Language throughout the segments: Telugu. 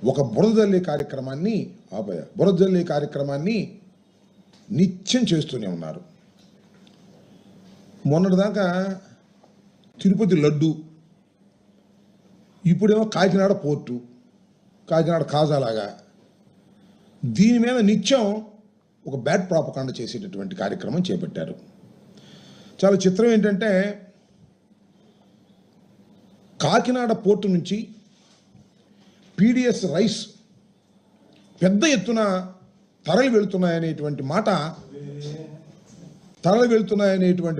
ఒక బురదజల్లే కార్యక్రమాన్ని నిత్యం చేస్తూనే ఉన్నారు. మొన్నటిదాకా తిరుపతి లడ్డు, ఇప్పుడేమో కాకినాడ పోర్టు, కాకినాడ కాజాలాగా దీని మీద నిత్యం ఒక బ్యాడ్ ప్రాపకాండ చేసేటటువంటి కార్యక్రమం చేపట్టారు. చాలా చిత్రం ఏంటంటే, కాకినాడ పోర్టు నుంచి పీడిఎస్ రైస్ పెద్ద ఎత్తున తరలి వెళుతున్నాయనేటువంటి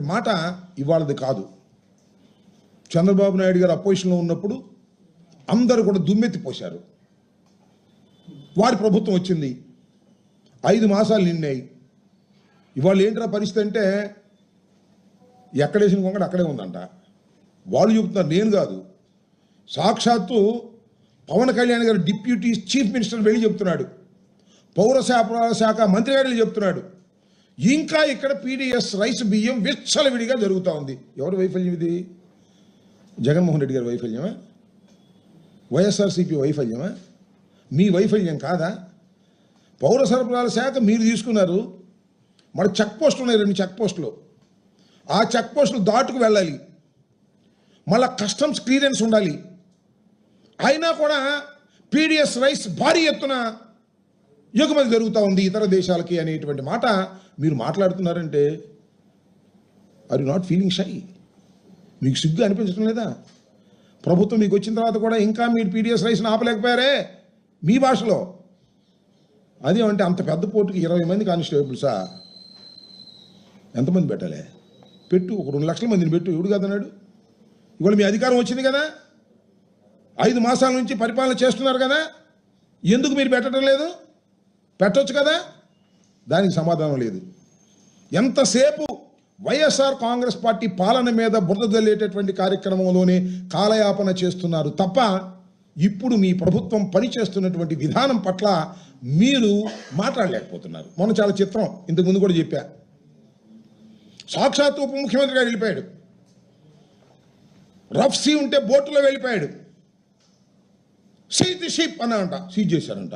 మాట ఇవాళది కాదు. చంద్రబాబు నాయుడు గారు అపోజిషన్లో ఉన్నప్పుడు అందరూ కూడా దుమ్మెత్తిపోశారు. వారి ప్రభుత్వం వచ్చింది, 5 మాసాలు నిన్నాయి. ఇవాళ ఏంట్రా పరిస్థితి అంటే, ఎక్కడేసిన కొంగడు అక్కడే ఉందంట. వాళ్ళు చెబుతున్నారు, నేను కాదు. సాక్షాత్తు పవన్ కళ్యాణ్ గారు డిప్యూటీ చీఫ్ మినిస్టర్ వెళ్ళి చెప్తున్నాడు, పౌర సరఫరాల శాఖ మంత్రి గారు చెప్తున్నాడు, ఇంకా ఇక్కడ పీడిఎస్ రైస్ బియ్యం విచ్చలవిడిగా జరుగుతూ ఉంది. ఎవరి వైఫల్యం ఇది? జగన్మోహన్ రెడ్డి గారి వైఫల్యమా? వైఎస్ఆర్సీపీ వైఫల్యమా? మీ వైఫల్యం కాదా? పౌర సరఫరాల శాఖ మీరు తీసుకున్నారు. మరి చెక్ పోస్టులు ఉన్నాయి, 2 చెక్ పోస్టులు. ఆ చెక్ పోస్టులు దాటుకు వెళ్ళాలి, మళ్ళా కస్టమ్స్ క్లియరెన్స్ ఉండాలి. అయినా కూడా పీడిఎస్ రైస్ భారీ ఎత్తున ఎగుమతి జరుగుతూ ఉంది ఇతర దేశాలకి అనేటువంటి మాట మీరు మాట్లాడుతున్నారంటే, are you not feeling shy? మీకు సిగ్గు అనిపించడం లేదా? ప్రభుత్వం మీకు వచ్చిన తర్వాత కూడా ఇంకా మీరు పీడిఎస్ రైస్ని ఆపలేకపోయారే మీ భాషలో. అదేమంటే అంత పెద్ద పోర్టుకి 20 మంది కానిస్టేబుల్సా? ఎంతమంది పెట్టాలి? పెట్టు, ఒక 2 లక్షల మందిని పెట్టు. ఎవడు కదన్నాడు? ఇవాళ మీ అధికారం వచ్చింది కదా, 5 మాసాల నుంచి పరిపాలన చేస్తున్నారు కదా, ఎందుకు మీరు పెట్టడం లేదు? పెట్టవచ్చు కదా. దానికి సమాధానం లేదు. ఎంతసేపు వైఎస్ఆర్ కాంగ్రెస్ పార్టీ పాలన మీద బురద జల్లేటటువంటి కార్యక్రమంలోనే కాలయాపన చేస్తున్నారు తప్ప, ఇప్పుడు మీ ప్రభుత్వం పనిచేస్తున్నటువంటి విధానం పట్ల మీరు మాట్లాడలేకపోతున్నారు. మొన్న చాలా చిత్రం, ఇంతకుముందు కూడా చెప్పా, సాక్షాత్తు ఉప ముఖ్యమంత్రి గారు వెళ్ళిపోయాడు. రఫ్ సీ ఉంటే బోటులో వెళ్ళిపోయాడు. సీజ్ ది షిప్ అన్నారంట, సీజ్ చేశారంట.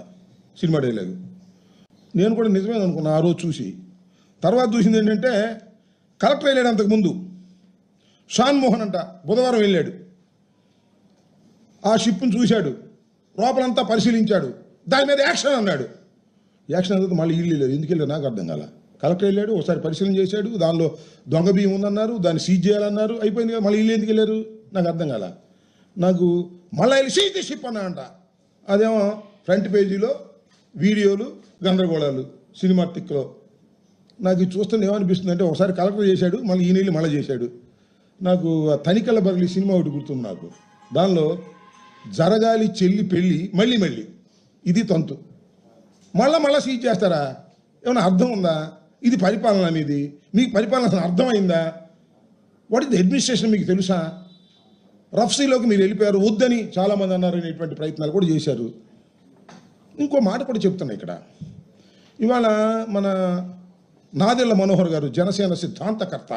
సినిమా డైలాగు నేను కూడా నిజమే అనుకున్నా ఆ రోజు చూసి. తర్వాత చూసింది ఏంటంటే, కలెక్టర్ వెళ్ళాడు అంతకుముందు, షాన్ మోహన్ అంట, బుధవారం వెళ్ళాడు. ఆ షిప్ను చూశాడు, లోపలంతా పరిశీలించాడు, దాని మీద యాక్షన్ అన్నాడు. యాక్షన్ అనేది మళ్ళీ ఇల్లు లేదు. ఎందుకు వెళ్ళారు నాకు అర్థం కాల. కలెక్టర్ వెళ్ళాడు, ఒకసారి పరిశీలన చేశాడు, దానిలో దొంగ బియ్యం ఉందన్నారు, దాన్ని సీజ్ చేయాలన్నారు, అయిపోయింది కదా. మళ్ళీ ఇల్లు ఎందుకు వెళ్ళారు నాకు అర్థం కాల. నాకు మళ్ళీ వెళ్ళి సీజ్ ది షిప్ అన్నా అంట. అదేమో ఫ్రంట్ పేజీలో వీడియోలు, గందరగోళాలు, సినిమా టిక్లో. నాకు ఇది చూస్తుంటే ఏమనిపిస్తుంది అంటే, ఒకసారి కలెక్టర్ చేశాడు, మళ్ళీ ఈ నీళ్ళు మళ్ళీ చేశాడు. నాకు ఆ తనికల బర్లి సినిమా ఒకటి గుర్తుంది నాకు. దానిలో జరగాలి చెల్లి పెళ్ళి, మళ్ళీ ఇది తంతు, మళ్ళా సీజ్ చేస్తారా? ఏమైనా అర్థం ఉందా? ఇది పరిపాలన అనేది? మీకు పరిపాలన అసలు అర్థమైందా? వాట్ ఇస్ ది అడ్మినిస్ట్రేషన్ మీకు తెలుసా? రఫ్సీలోకి మీరు వెళ్ళిపోయారు, వద్దని చాలామంది అన్నారు అనేటువంటి ప్రయత్నాలు కూడా చేశారు. ఇంకో మాట కూడా చెప్తున్నా ఇక్కడ. ఇవాళ మన నాదెళ్ల మనోహర్ గారు, జనసేన సిద్ధాంతకర్త,